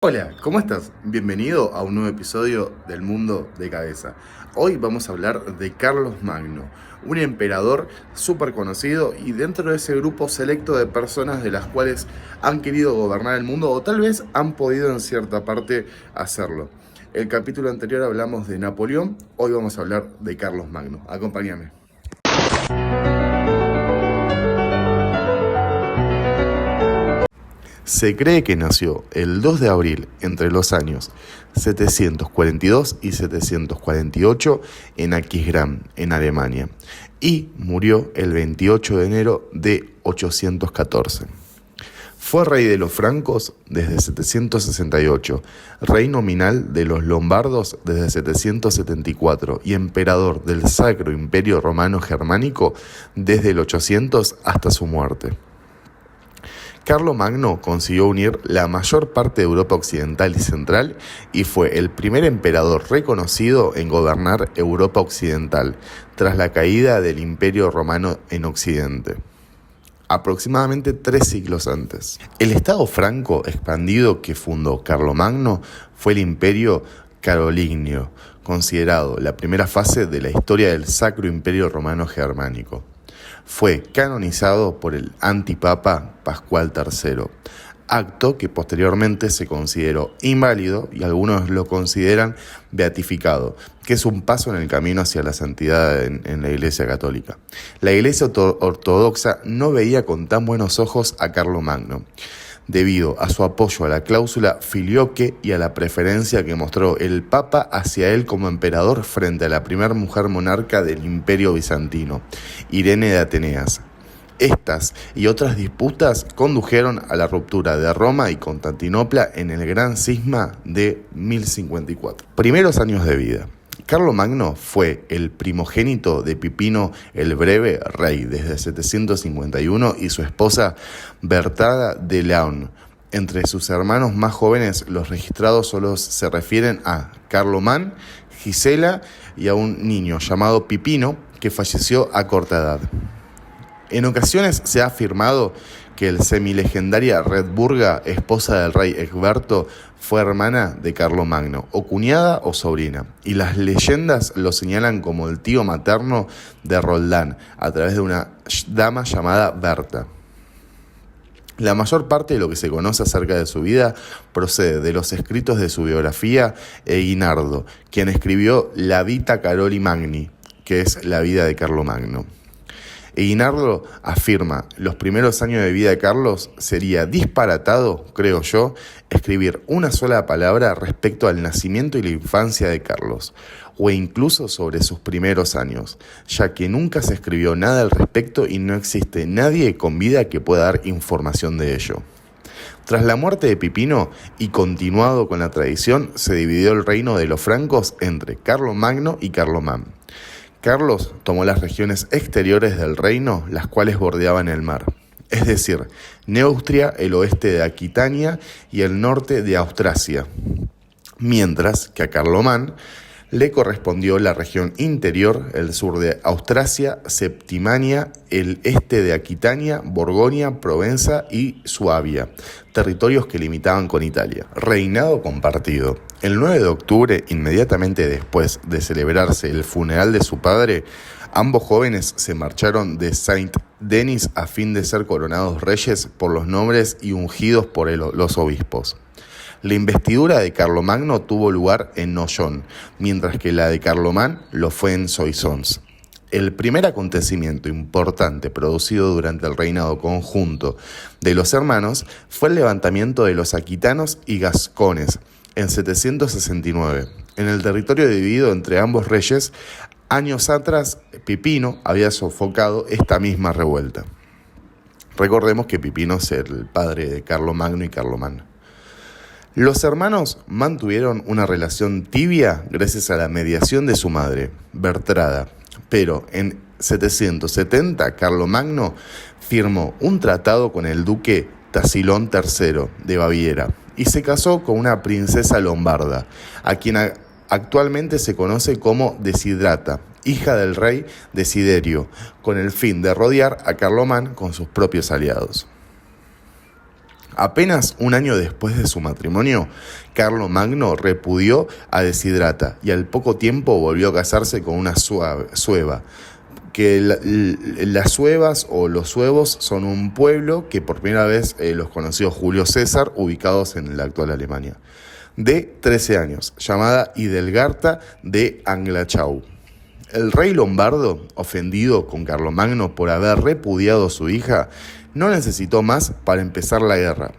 Hola, ¿cómo estás? Bienvenido a un nuevo episodio del Mundo de Cabeza. Hoy vamos a hablar de Carlos Magno, un emperador súper conocido y dentro de ese grupo selecto de personas de las cuales han querido gobernar el mundo o tal vez han podido en cierta parte hacerlo. El capítulo anterior hablamos de Napoleón, hoy vamos a hablar de Carlos Magno. Acompáñame. Se cree que nació el 2 de abril entre los años 742 y 748 en Aquisgrán, en Alemania, y murió el 28 de enero de 814. Fue rey de los francos desde 768, rey nominal de los lombardos desde 774 y emperador del Sacro Imperio Romano Germánico desde el 800 hasta su muerte. Carlomagno consiguió unir la mayor parte de Europa occidental y central y fue el primer emperador reconocido en gobernar Europa occidental tras la caída del Imperio Romano en Occidente, aproximadamente 3 siglos antes. El Estado franco expandido que fundó Carlomagno fue el Imperio Carolingio, considerado la primera fase de la historia del Sacro Imperio Romano Germánico. Fue canonizado por el antipapa Pascual III, acto que posteriormente se consideró inválido y algunos lo consideran beatificado, que es un paso en el camino hacia la santidad en la Iglesia Católica. La Iglesia ortodoxa no veía con tan buenos ojos a Carlomagno, debido a su apoyo a la cláusula filioque y a la preferencia que mostró el Papa hacia él como emperador frente a la primera mujer monarca del Imperio Bizantino, Irene de Atenas. Estas y otras disputas condujeron a la ruptura de Roma y Constantinopla en el Gran Cisma de 1054. Primeros años de vida. Carlomagno fue el primogénito de Pipino el Breve, rey desde 751, y su esposa Bertrada de Laon. Entre sus hermanos más jóvenes, los registrados solo se refieren a Carlomán, Gisela y a un niño llamado Pipino que falleció a corta edad. En ocasiones se ha afirmado que el semilegendaria Redburga, esposa del rey Egberto, fue hermana de Carlomagno, o cuñada o sobrina, y las leyendas lo señalan como el tío materno de Roldán, a través de una dama llamada Berta. La mayor parte de lo que se conoce acerca de su vida procede de los escritos de su biografía Eginardo, quien escribió la Vita Caroli Magni, que es la vida de Carlomagno. Eginardo afirma: los primeros años de vida de Carlos sería disparatado, creo yo, escribir una sola palabra respecto al nacimiento y la infancia de Carlos, o incluso sobre sus primeros años, ya que nunca se escribió nada al respecto y no existe nadie con vida que pueda dar información de ello. Tras la muerte de Pipino y continuado con la tradición, se dividió el reino de los francos entre Carlomagno y Carlomán. Carlos tomó las regiones exteriores del reino, las cuales bordeaban el mar, es decir, Neustria, el oeste de Aquitania y el norte de Austrasia, mientras que a Carlomán le correspondió la región interior, el sur de Austrasia, Septimania, el este de Aquitania, Borgoña, Provenza y Suabia, territorios que limitaban con Italia. Reinado compartido. El 9 de octubre, inmediatamente después de celebrarse el funeral de su padre, ambos jóvenes se marcharon de Saint-Denis a fin de ser coronados reyes por los nobles y ungidos por los obispos. La investidura de Carlomagno tuvo lugar en Noyon, mientras que la de Carlomán lo fue en Soissons. El primer acontecimiento importante producido durante el reinado conjunto de los hermanos fue el levantamiento de los aquitanos y gascones en 769. En el territorio dividido entre ambos reyes, años atrás Pipino había sofocado esta misma revuelta. Recordemos que Pipino es el padre de Carlomagno y Carlomán. Los hermanos mantuvieron una relación tibia gracias a la mediación de su madre, Bertrada, pero en 770 Carlomagno firmó un tratado con el duque Tasilón III de Baviera y se casó con una princesa lombarda, a quien actualmente se conoce como Desidrata, hija del rey Desiderio, con el fin de rodear a Carlomán con sus propios aliados. Apenas un año después de su matrimonio, Carlomagno repudió a Desidrata y al poco tiempo volvió a casarse con una sueva, que las suevas o los suevos son un pueblo que por primera vez los conoció Julio César, ubicados en la actual Alemania, de 13 años, llamada Hidelgarda de Anglachau. El rey lombardo, ofendido con Carlomagno por haber repudiado a su hija, no necesitó más para empezar la guerra,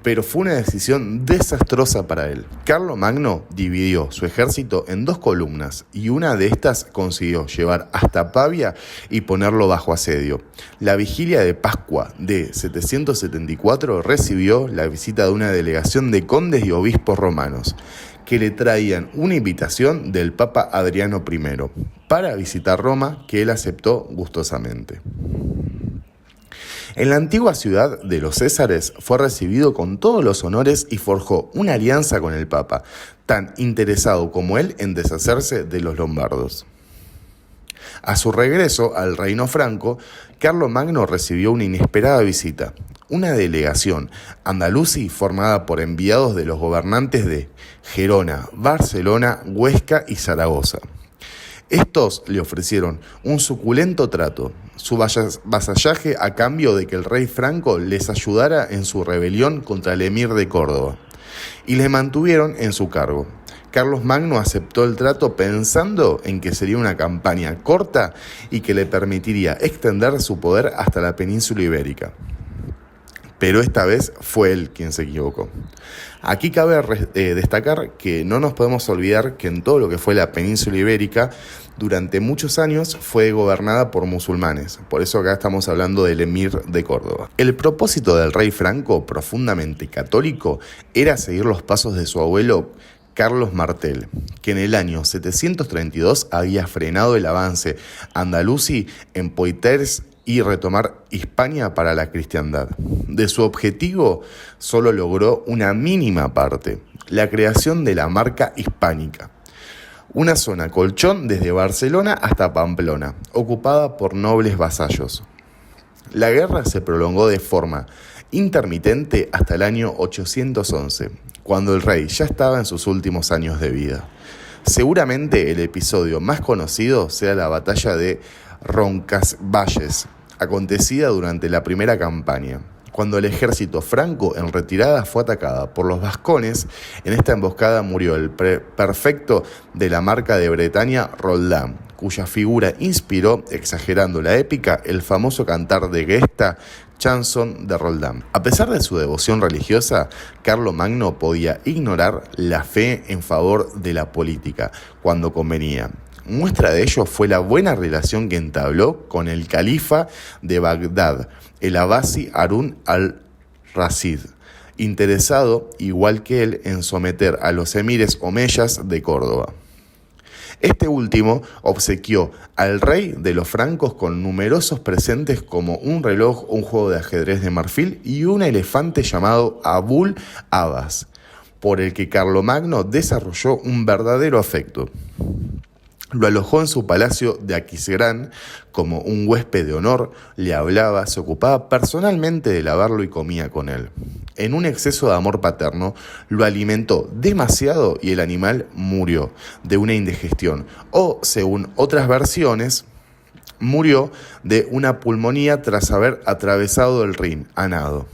pero fue una decisión desastrosa para él. Carlomagno dividió su ejército en 2 columnas y una de estas consiguió llevar hasta Pavia y ponerlo bajo asedio. La vigilia de Pascua de 774 recibió la visita de una delegación de condes y obispos romanos, que le traían una invitación del Papa Adriano I para visitar Roma, que él aceptó gustosamente. En la antigua ciudad de los Césares fue recibido con todos los honores y forjó una alianza con el Papa, tan interesado como él en deshacerse de los lombardos. A su regreso al reino franco, Carlomagno recibió una inesperada visita, una delegación andalusí formada por enviados de los gobernantes de Gerona, Barcelona, Huesca y Zaragoza. Estos le ofrecieron un suculento trato, su vasallaje a cambio de que el rey franco les ayudara en su rebelión contra el emir de Córdoba, y les mantuvieron en su cargo. Carlomagno aceptó el trato pensando en que sería una campaña corta y que le permitiría extender su poder hasta la península ibérica. Pero esta vez fue él quien se equivocó. Aquí cabe destacar que no nos podemos olvidar que en todo lo que fue la península ibérica, durante muchos años fue gobernada por musulmanes. Por eso acá estamos hablando del emir de Córdoba. El propósito del rey franco, profundamente católico, era seguir los pasos de su abuelo Carlos Martel, que en el año 732 había frenado el avance andalusí en Poitiers y retomar Hispania para la cristiandad. De su objetivo solo logró una mínima parte, la creación de la Marca Hispánica, una zona colchón desde Barcelona hasta Pamplona, ocupada por nobles vasallos. La guerra se prolongó de forma intermitente hasta el año 811, cuando el rey ya estaba en sus últimos años de vida. Seguramente el episodio más conocido sea la batalla de Roncesvalles, acontecida durante la primera campaña, cuando el ejército franco en retirada fue atacada por los vascones. En esta emboscada murió el prefecto de la Marca de Bretaña, Roldán, cuya figura inspiró, exagerando la épica, el famoso cantar de Gesta, Chanson de Roldán. A pesar de su devoción religiosa, Carlomagno podía ignorar la fe en favor de la política cuando convenía. Muestra de ello fue la buena relación que entabló con el califa de Bagdad, el abasí Harún al-Rashid, interesado, igual que él, en someter a los emires omeyas de Córdoba. Este último obsequió al rey de los francos con numerosos presentes como un reloj, un juego de ajedrez de marfil y un elefante llamado Abul Abbas, por el que Carlomagno desarrolló un verdadero afecto. Lo alojó en su palacio de Aquisgrán como un huésped de honor, le hablaba, se ocupaba personalmente de lavarlo y comía con él. En un exceso de amor paterno, lo alimentó demasiado y el animal murió de una indigestión, o, según otras versiones, murió de una pulmonía tras haber atravesado el Rin a nado.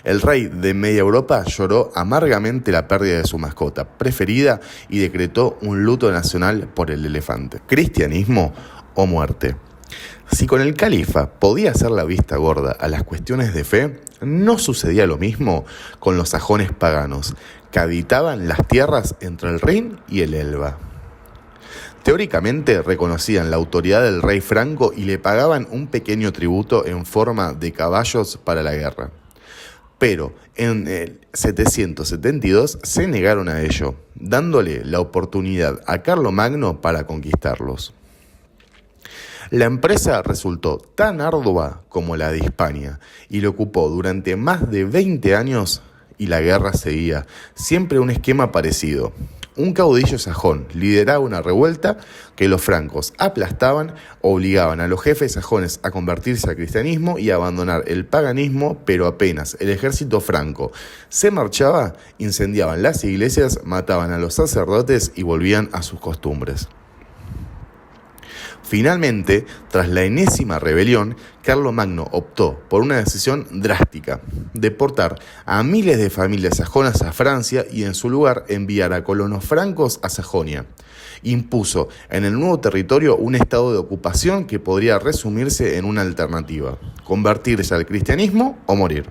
El rey de Media Europa lloró amargamente la pérdida de su mascota preferida y decretó un luto nacional por el elefante. ¿Cristianismo o muerte? Si con el califa podía hacer la vista gorda a las cuestiones de fe, no sucedía lo mismo con los sajones paganos, que habitaban las tierras entre el Rin y el Elba. Teóricamente reconocían la autoridad del rey franco y le pagaban un pequeño tributo en forma de caballos para la guerra. Pero en el 772 se negaron a ello, dándole la oportunidad a Carlomagno para conquistarlos. La empresa resultó tan ardua como la de Hispania y lo ocupó durante más de 20 años y la guerra seguía, siempre un esquema parecido. Un caudillo sajón lideraba una revuelta que los francos aplastaban, obligaban a los jefes sajones a convertirse al cristianismo y a abandonar el paganismo, pero apenas el ejército franco se marchaba, incendiaban las iglesias, mataban a los sacerdotes y volvían a sus costumbres. Finalmente, tras la enésima rebelión, Carlomagno optó por una decisión drástica: deportar a miles de familias sajonas a Francia y en su lugar enviar a colonos francos a Sajonia. Impuso en el nuevo territorio un estado de ocupación que podría resumirse en una alternativa: convertirse al cristianismo o morir.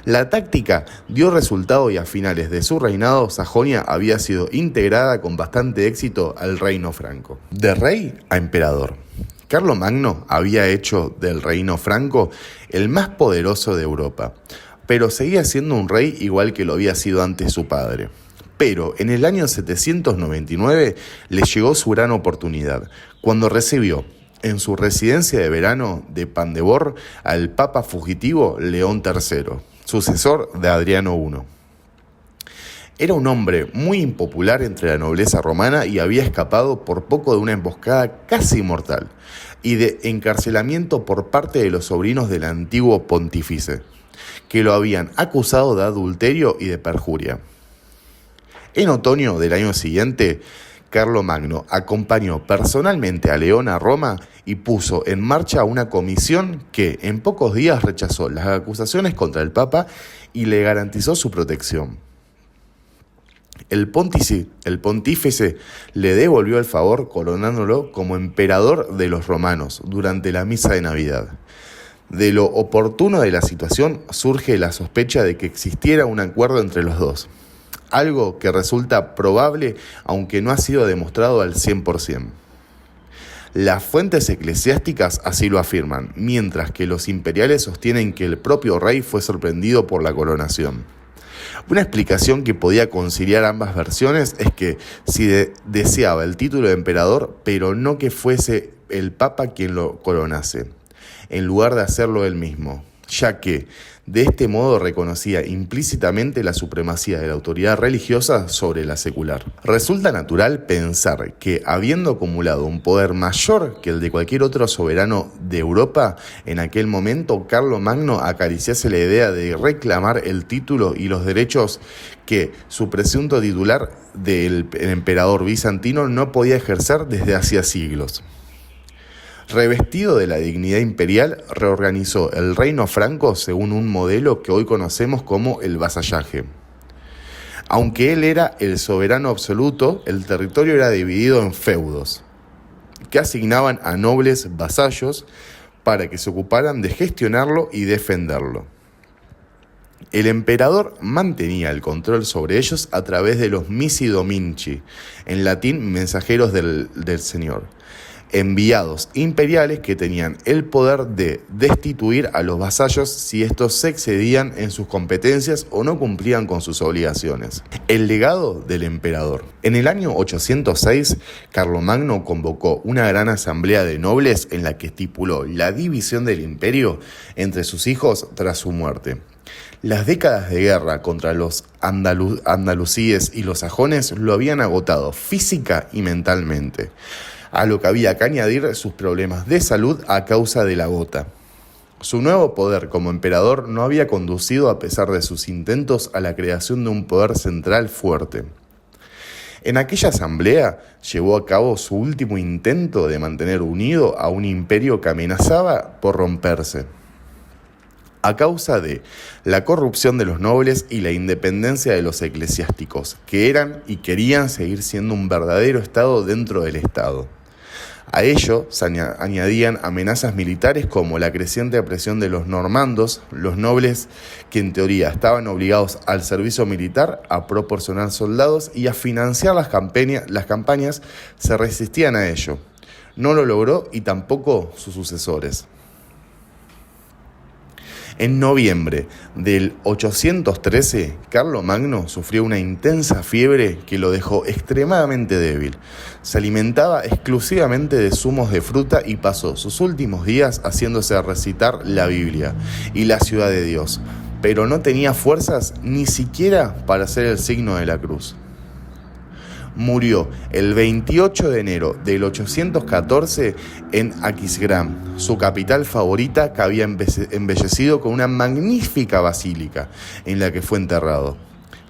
La táctica dio resultado y a finales de su reinado, Sajonia había sido integrada con bastante éxito al reino franco. De rey a emperador. Carlomagno había hecho del reino franco el más poderoso de Europa, pero seguía siendo un rey igual que lo había sido antes su padre. Pero en el año 799 le llegó su gran oportunidad, cuando recibió en su residencia de verano de Pandevor al papa fugitivo León III, sucesor de Adriano I. Era un hombre muy impopular entre la nobleza romana y había escapado por poco de una emboscada casi mortal y de encarcelamiento por parte de los sobrinos del antiguo pontífice, que lo habían acusado de adulterio y de perjuria. En otoño del año siguiente, Carlomagno acompañó personalmente a León a Roma y puso en marcha una comisión que en pocos días rechazó las acusaciones contra el Papa y le garantizó su protección. El pontífice le devolvió el favor coronándolo como emperador de los romanos durante la misa de Navidad. De lo oportuno de la situación surge la sospecha de que existiera un acuerdo entre los dos, algo que resulta probable aunque no ha sido demostrado al 100%. Las fuentes eclesiásticas así lo afirman, mientras que los imperiales sostienen que el propio rey fue sorprendido por la coronación. Una explicación que podía conciliar ambas versiones es que si deseaba el título de emperador, pero no que fuese el papa quien lo coronase, en lugar de hacerlo él mismo, ya que de este modo reconocía implícitamente la supremacía de la autoridad religiosa sobre la secular. Resulta natural pensar que, habiendo acumulado un poder mayor que el de cualquier otro soberano de Europa, en aquel momento Carlomagno acariciase la idea de reclamar el título y los derechos que su presunto titular del emperador bizantino no podía ejercer desde hacía siglos. Revestido de la dignidad imperial, reorganizó el reino franco según un modelo que hoy conocemos como el vasallaje. Aunque él era el soberano absoluto, el territorio era dividido en feudos, que asignaban a nobles vasallos para que se ocuparan de gestionarlo y defenderlo. El emperador mantenía el control sobre ellos a través de los missi dominci, en latín mensajeros del Señor, enviados imperiales que tenían el poder de destituir a los vasallos si estos se excedían en sus competencias o no cumplían con sus obligaciones. El legado del emperador. En el año 806, Carlomagno convocó una gran asamblea de nobles en la que estipuló la división del imperio entre sus hijos tras su muerte. Las décadas de guerra contra los andalusíes y los sajones lo habían agotado física y mentalmente, a lo que había que añadir sus problemas de salud a causa de la gota. Su nuevo poder como emperador no había conducido, a pesar de sus intentos, a la creación de un poder central fuerte. En aquella asamblea llevó a cabo su último intento de mantener unido a un imperio que amenazaba por romperse, a causa de la corrupción de los nobles y la independencia de los eclesiásticos, que eran y querían seguir siendo un verdadero Estado dentro del Estado. A ello se añadían amenazas militares como la creciente presión de los normandos, los nobles que en teoría estaban obligados al servicio militar, a proporcionar soldados y a financiar las campañas, se resistían a ello. No lo logró y tampoco sus sucesores. En noviembre del 813, Carlomagno sufrió una intensa fiebre que lo dejó extremadamente débil. Se alimentaba exclusivamente de zumos de fruta y pasó sus últimos días haciéndose recitar la Biblia y la ciudad de Dios, pero no tenía fuerzas ni siquiera para hacer el signo de la cruz. Murió el 28 de enero del 814 en Aquisgrán, su capital favorita, que había embellecido con una magnífica basílica en la que fue enterrado.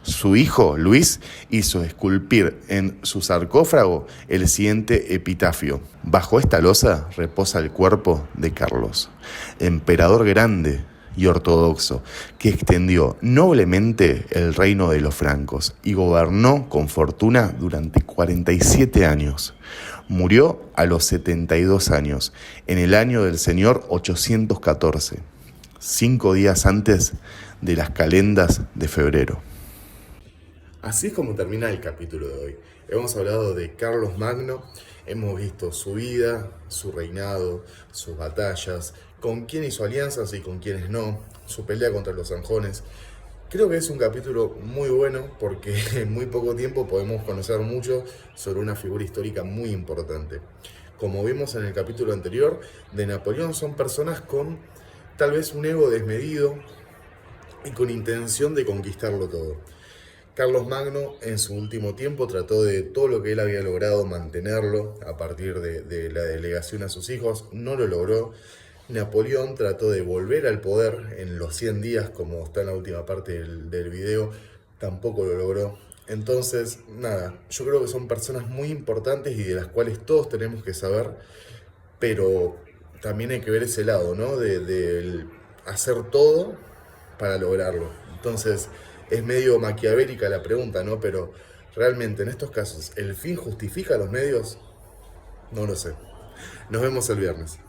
Su hijo, Luis, hizo esculpir en su sarcófago el siguiente epitafio: bajo esta losa reposa el cuerpo de Carlos, emperador grande y ortodoxo, que extendió noblemente el reino de los francos y gobernó con fortuna durante 47 años. Murió a los 72 años, en el año del Señor 814, 5 días antes de las calendas de febrero. Así es como termina el capítulo de hoy. Hemos hablado de Carlos Magno, hemos visto su vida, su reinado, sus batallas, con quién hizo alianzas y con quiénes no, su pelea contra los Sanjones. Creo que es un capítulo muy bueno porque en muy poco tiempo podemos conocer mucho sobre una figura histórica muy importante. Como vimos en el capítulo anterior de Napoleón, son personas con tal vez un ego desmedido y con intención de conquistarlo todo. Carlos Magno en su último tiempo trató de todo lo que él había logrado mantenerlo a partir de la delegación a sus hijos, no lo logró. Napoleón trató de volver al poder en los 100 días, como está en la última parte del video, tampoco lo logró. Entonces, nada, yo creo que son personas muy importantes y de las cuales todos tenemos que saber, pero también hay que ver ese lado, ¿no? De hacer todo para lograrlo. Entonces, es medio maquiavélica la pregunta, ¿no? Pero realmente en estos casos, ¿el fin justifica los medios? No lo sé. Nos vemos el viernes.